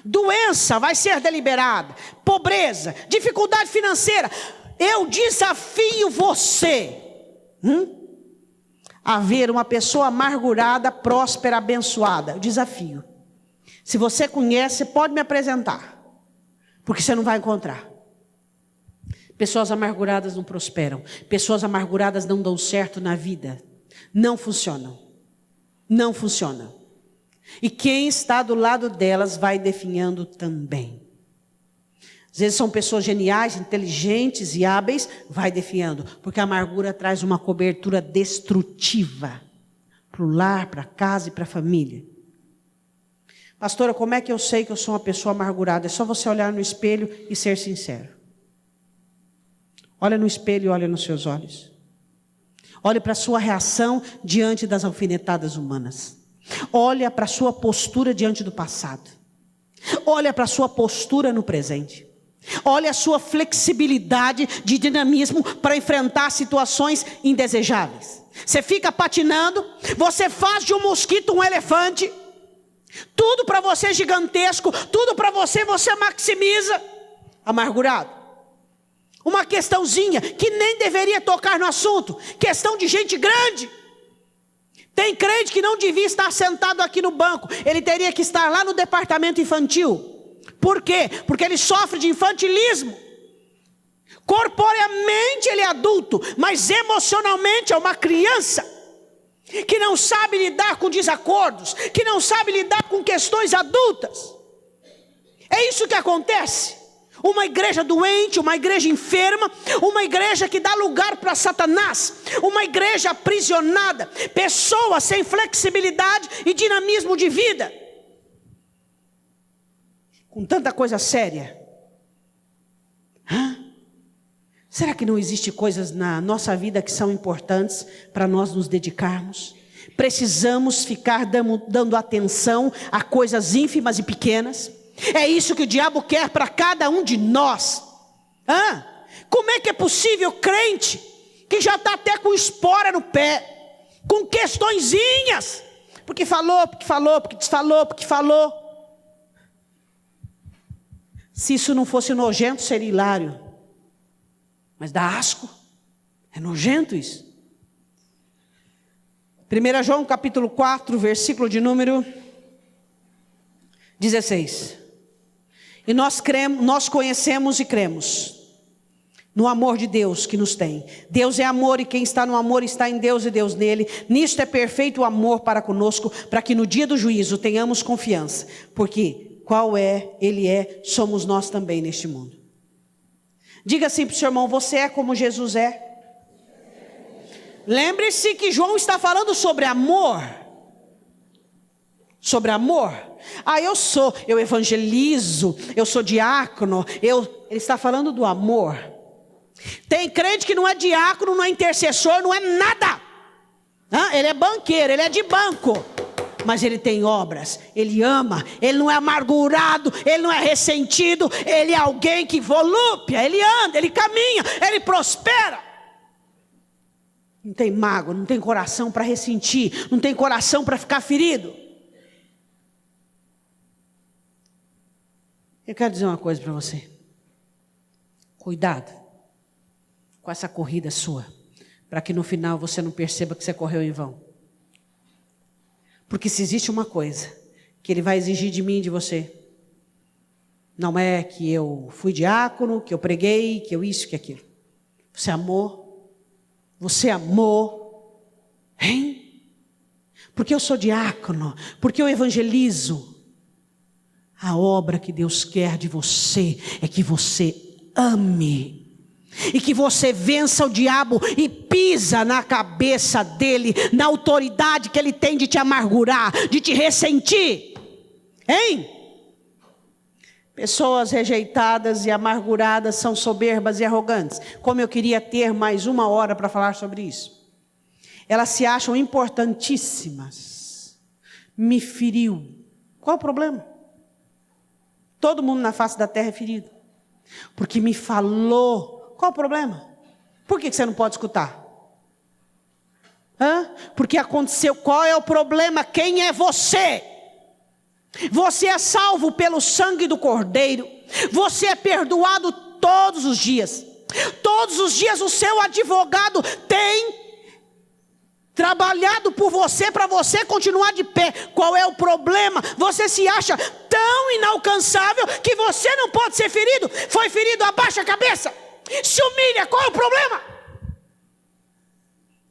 Doença vai ser deliberada, pobreza, dificuldade financeira. Eu desafio você a ver uma pessoa amargurada, próspera, abençoada. Eu desafio. Se você conhece, pode me apresentar, porque você não vai encontrar. Pessoas amarguradas não prosperam. Pessoas amarguradas não dão certo na vida. Não funcionam. Não funcionam. E quem está do lado delas vai definhando também. Às vezes são pessoas geniais, inteligentes e hábeis, vai definhando. Porque a amargura traz uma cobertura destrutiva para o lar, para a casa e para a família. Pastora, como é que eu sei que eu sou uma pessoa amargurada? É só você olhar no espelho e ser sincero. Olha no espelho e olha nos seus olhos. Olhe para a sua reação diante das alfinetadas humanas. Olha para a sua postura diante do passado. Olha para a sua postura no presente. Olha a sua flexibilidade de dinamismo para enfrentar situações indesejáveis. Você fica patinando, você faz de um mosquito um elefante. Tudo para você é gigantesco, tudo para você maximiza. Amargurado. Uma questãozinha que nem deveria tocar no assunto. Questão de gente grande. Tem crente que não devia estar sentado aqui no banco. Ele teria que estar lá no departamento infantil. Por quê? Porque ele sofre de infantilismo. Corporeamente ele é adulto, mas emocionalmente é uma criança. Que não sabe lidar com desacordos, que não sabe lidar com questões adultas. É isso que acontece. Uma igreja doente, uma igreja enferma, uma igreja que dá lugar para Satanás, uma igreja aprisionada, pessoas sem flexibilidade e dinamismo de vida, com tanta coisa séria. Será que não existe coisas na nossa vida que são importantes para nós nos dedicarmos? Precisamos ficar dando atenção a coisas ínfimas e pequenas? É isso que o diabo quer para cada um de nós. Como é que é possível crente que já está até com espora no pé, com questõezinhas, porque falou, porque desfalou, porque falou. Se isso não fosse nojento, seria hilário. Mas dá asco. É nojento isso. 1 João capítulo 4, versículo de número 16. E nós conhecemos e cremos no amor de Deus que nos tem. Deus é amor e quem está no amor está em Deus e Deus nele. Nisto é perfeito o amor para conosco, para que no dia do juízo tenhamos confiança. Porque qual é, ele é, somos nós também neste mundo. Diga assim para o seu irmão, você é como Jesus é. Lembre-se que João está falando sobre amor. Sobre amor. Eu evangelizo, eu sou diácono. Ele está falando do amor. Tem crente que não é diácono, não é intercessor, não é nada. Ele é banqueiro, ele é de banco. Mas ele tem obras, ele ama, ele não é amargurado, ele não é ressentido, ele é alguém que volúpia, ele anda, ele caminha, ele prospera. Não tem mágoa, não tem coração para ressentir, não tem coração para ficar ferido. Eu quero dizer uma coisa para você. Cuidado com essa corrida sua, para que no final você não perceba que você correu em vão. Porque se existe uma coisa que Ele vai exigir de mim e de você, não é que eu fui diácono, que eu preguei, que eu isso, que aquilo. Você amou? Você amou? Hein? Porque eu sou diácono, porque eu evangelizo. A obra que Deus quer de você é que você ame. E que você vença o diabo e pisa na cabeça dele, na autoridade que ele tem de te amargurar, de te ressentir. Hein? Pessoas rejeitadas e amarguradas são soberbas e arrogantes. Como eu queria ter mais 1 hora para falar sobre isso. Elas se acham importantíssimas. Me feriu. Qual o problema? Todo mundo na face da terra é ferido. Porque me falou. Qual o problema? Por que você não pode escutar? Porque aconteceu. Qual é o problema? Quem é você? Você é salvo pelo sangue do Cordeiro. Você é perdoado todos os dias. Todos os dias o seu advogado tem trabalhado por você, para você continuar de pé. Qual é o problema? Você se acha tão inalcançável que você não pode ser ferido. Foi ferido, abaixa a cabeça. Se humilha, qual é o problema?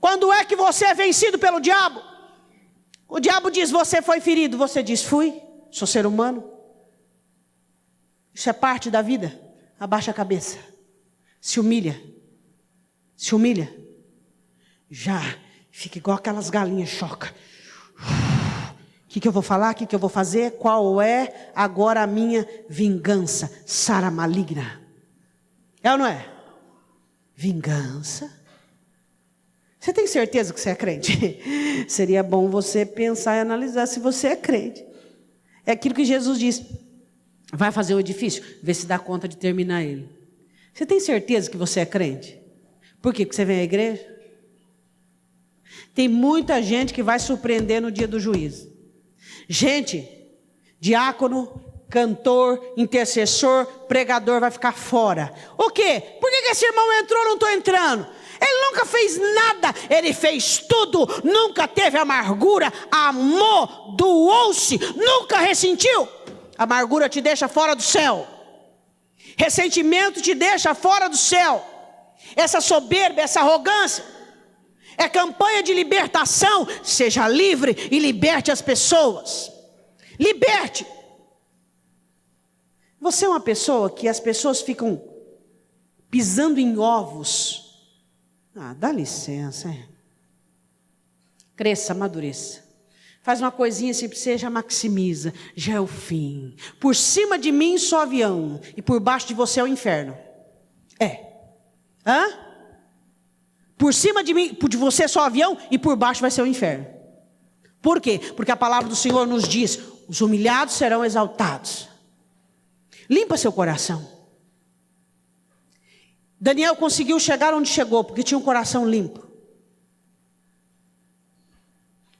Quando é que você é vencido pelo diabo? O diabo diz, você foi ferido. Você diz, fui, sou ser humano. Isso é parte da vida. Abaixa a cabeça. Se humilha. Se humilha. Já fica igual aquelas galinhas, choca. O que eu vou falar? O que eu vou fazer? Qual é agora a minha vingança? Sara maligna. É ou não é? Vingança. Você tem certeza que você é crente? Seria bom você pensar e analisar se você é crente. É aquilo que Jesus diz. Vai fazer o edifício, vê se dá conta de terminar ele. Você tem certeza que você é crente? Por quê? Porque você vem à igreja? Tem muita gente que vai surpreender no dia do juízo. Gente, diácono, cantor, intercessor, pregador vai ficar fora. O quê? Por que esse irmão entrou, não estou entrando? Ele nunca fez nada, ele fez tudo, nunca teve amargura, amou, doou-se, nunca ressentiu. Amargura te deixa fora do céu. Ressentimento te deixa fora do céu. Essa soberba, essa arrogância, é campanha de libertação. Seja livre e liberte as pessoas. Liberte. Você é uma pessoa que as pessoas ficam pisando em ovos. Dá licença. Cresça, amadureça. Faz uma coisinha assim para você, já maximiza. Já é o fim. Por cima de mim sou avião. E por baixo de você é o inferno. Por cima de mim, de você só avião. E por baixo vai ser o inferno. Por quê? Porque a palavra do Senhor nos diz: os humilhados serão exaltados. Limpa seu coração. Daniel conseguiu chegar onde chegou porque tinha um coração limpo.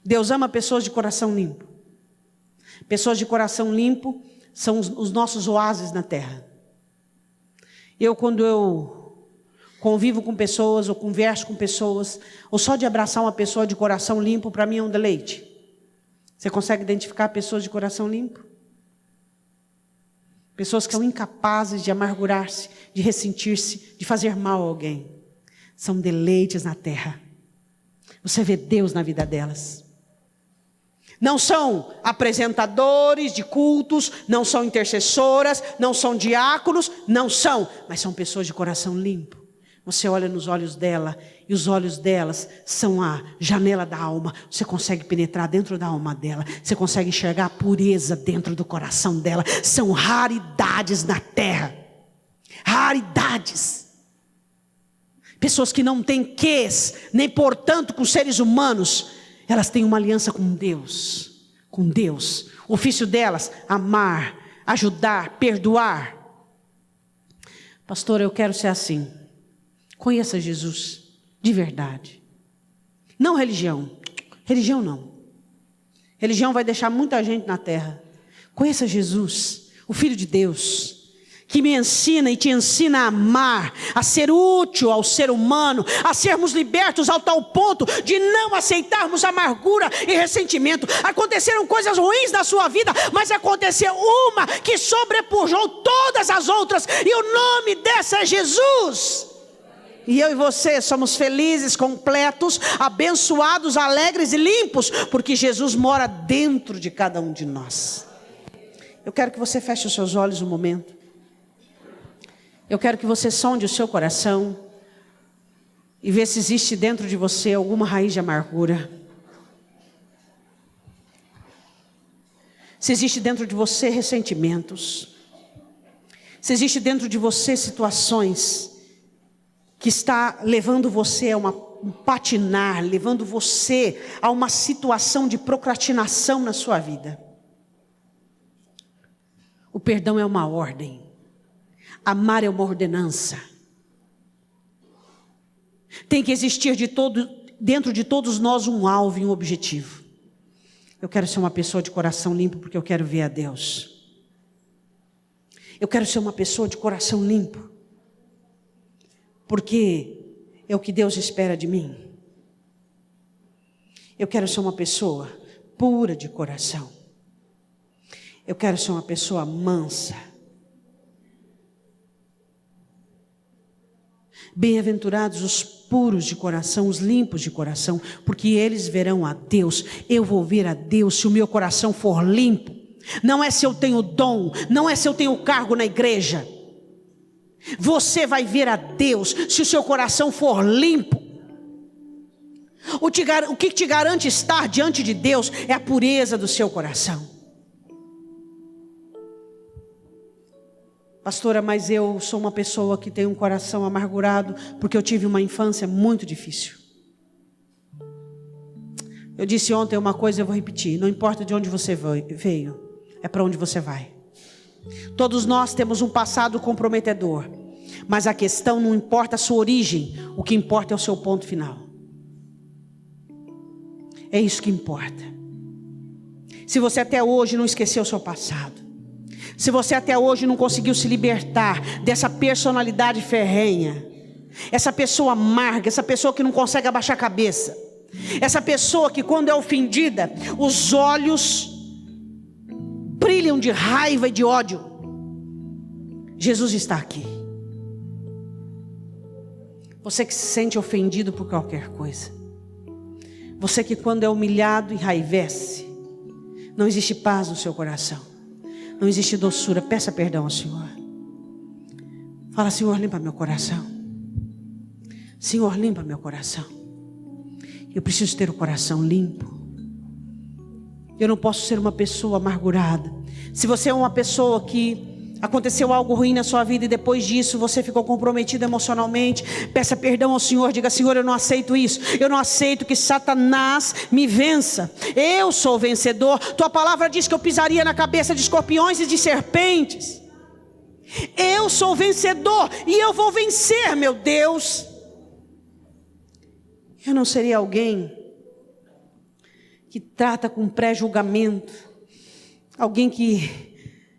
Deus ama pessoas de coração limpo. Pessoas de coração limpo são os nossos oásis na terra. Quando eu convivo com pessoas, ou converso com pessoas, ou só de abraçar uma pessoa de coração limpo, para mim é um deleite. Você consegue identificar pessoas de coração limpo? Pessoas que são incapazes de amargurar-se, de ressentir-se, de fazer mal a alguém. São deleites na terra. Você vê Deus na vida delas. Não são apresentadores de cultos, não são intercessoras, não são diáconos, não são, mas são pessoas de coração limpo. Você olha nos olhos dela e os olhos delas são a janela da alma. Você consegue penetrar dentro da alma dela. Você consegue enxergar a pureza dentro do coração dela. São raridades na terra. Raridades. Pessoas que não têm quês, nem portanto com seres humanos. Elas têm uma aliança com Deus. Com Deus. O ofício delas, amar, ajudar, perdoar. Pastor, eu quero ser assim. Conheça Jesus, de verdade. Não religião. Religião não. Religião vai deixar muita gente na terra. Conheça Jesus, o Filho de Deus, que me ensina e te ensina a amar, a ser útil ao ser humano, a sermos libertos ao tal ponto de não aceitarmos amargura e ressentimento. Aconteceram coisas ruins na sua vida, mas aconteceu uma que sobrepujou todas as outras, e o nome dessa é Jesus. E eu e você somos felizes, completos, abençoados, alegres e limpos, porque Jesus mora dentro de cada um de nós. Eu quero que você feche os seus olhos um momento. Eu quero que você sonde o seu coração e veja se existe dentro de você alguma raiz de amargura. Se existe dentro de você ressentimentos. Se existe dentro de você situações que está levando você a um patinar, levando você a uma situação de procrastinação na sua vida. O perdão é uma ordem. Amar é uma ordenança. Tem que existir dentro de todos nós um alvo e um objetivo. Eu quero ser uma pessoa de coração limpo porque eu quero ver a Deus. Eu quero ser uma pessoa de coração limpo porque é o que Deus espera de mim. Eu quero ser uma pessoa pura de coração. Eu quero ser uma pessoa mansa. Bem-aventurados os puros de coração, os limpos de coração, porque eles verão a Deus. Eu vou ver a Deus se o meu coração for limpo. Não é se eu tenho dom, não é se eu tenho cargo na igreja. Você vai ver a Deus se o seu coração for limpo. O que te garante estar diante de Deus é a pureza do seu coração. Pastora, mas eu sou uma pessoa que tem um coração amargurado porque eu tive uma infância muito difícil. Eu disse ontem uma coisa, eu vou repetir. Não importa de onde você veio, é para onde você vai. Todos nós temos um passado comprometedor, mas a questão não importa a sua origem, o que importa é o seu ponto final. É isso que importa. Se você até hoje não esqueceu o seu passado, se você até hoje não conseguiu se libertar dessa personalidade ferrenha, essa pessoa amarga, essa pessoa que não consegue abaixar a cabeça, essa pessoa que quando é ofendida, os olhos brilham de raiva e de ódio, Jesus está aqui. Você que se sente ofendido por qualquer coisa, você que quando é humilhado enraivece, não existe paz no seu coração, não existe doçura, peça perdão ao Senhor. Fala: Senhor, limpa meu coração. Senhor, limpa meu coração. Eu preciso ter o coração limpo. Eu não posso ser uma pessoa amargurada. Se você é uma pessoa que aconteceu algo ruim na sua vida e depois disso você ficou comprometido emocionalmente, peça perdão ao Senhor. Diga: Senhor, eu não aceito isso. Eu não aceito que Satanás me vença. Eu sou vencedor. Tua palavra diz que eu pisaria na cabeça de escorpiões e de serpentes. Eu sou vencedor e eu vou vencer, meu Deus. Eu não seria alguém que trata com pré-julgamento, alguém que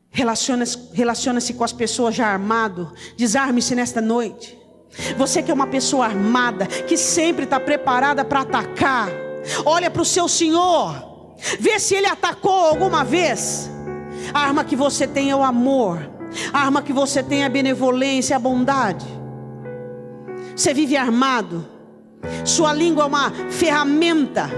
relaciona-se com as pessoas já armado. Desarme-se nesta noite. Você que é uma pessoa armada, que sempre está preparada para atacar, olha para o seu Senhor, vê se Ele atacou alguma vez. A arma que você tem é o amor, a arma que você tem é a benevolência, a bondade. Você vive armado, sua língua é uma ferramenta